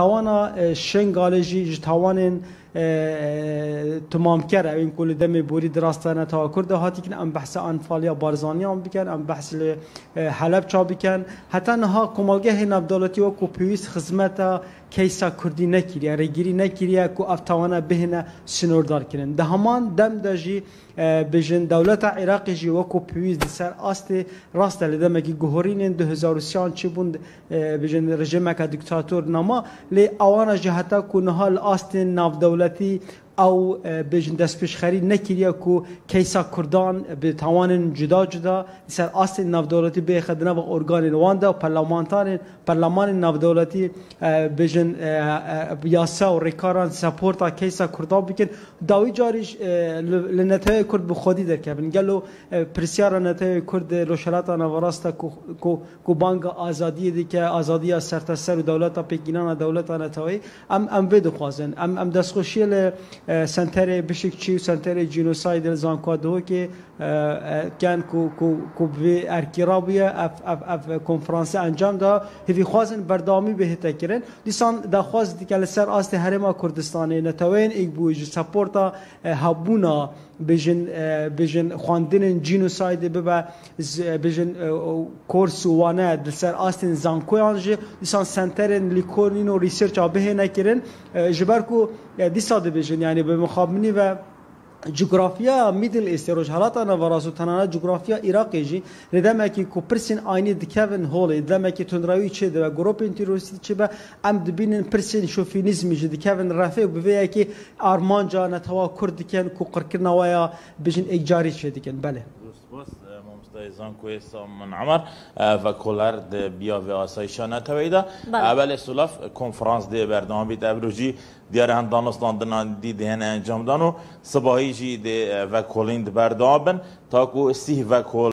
توانا شنگالجی جتوانن تمام کرد این کل دم بوری دراستانه تا کرده هاتی که ام بحث انفالیا بارزانی هم بکن ام بحث حلب چا بکن حتی نها کمالگه نبدالتی و کوپیویس خدمت کیسا کردی نکریه رگیری نکریه کو افتوانه بهنه سنوردار کنن ده همان دم دجی بجن دولت عراقی جی و کوپیویس سر است راست لدمه که گهورین 2003 چی بوند بجن رژیم که دیکتاتور نما لی آوانا جهتا کو نها است نافدولتی او بجن دست پیشخری نکریه کو کیسا کردان به توان جدا جدا سر اصل نافدولتی به خدمت و ارگان وانده و پارلمان نافدولتی بجن یاسا و ریکاران سپورتا کیسا کردان بکن داوی جاریش لنتای کرد بخودی در که بنگلو پرسیار نتای کرد روشلات نواراستا کو بانگ آزادی دی که آزادی سرتاسر و دولتا پیگینان دولتا نتایی ام وید خوازن ام دستخوشی سنتر بشکچی و سنتر جنوساید زانکادو که کن کو به ارکیرابیه اف کنفرانس انجام دا هفی خوازن بردامی به تکرن دیسان دا خواز دیگه سر است هرما کردستانی نتوین ایک بویج سپورتا هبونا بجن خواندن جنوساید ببا بجن کورس وانه در سر است زانکویانج دیسان سنتر لیکورنین و ریسرچ آبه نکرن جبر کو دیساد بجن یعنی به مخابنی و جغرافیا میدل ایست روجهلاتنا و راسوتانا جغرافیا عراقی جی ردم کی کو پرسین آینی دکون هول ردم کی تندروی چه و گروپ انتروسی چه با ام دبین پرسین شوفینیزم جی دکون رفع بویا کی آرمان جان توا کرد کن کو قرکنا ویا بجن اجاری چه دکن بله زان کویس من عمر و کلر د بیا و آسایشانه تویدا اول سلاف کنفرانس د برنامه تبروجی دیار هندانستان دنان دید هن انجام دانو صباحی جی د و کلند بردابن تا کو سی و کل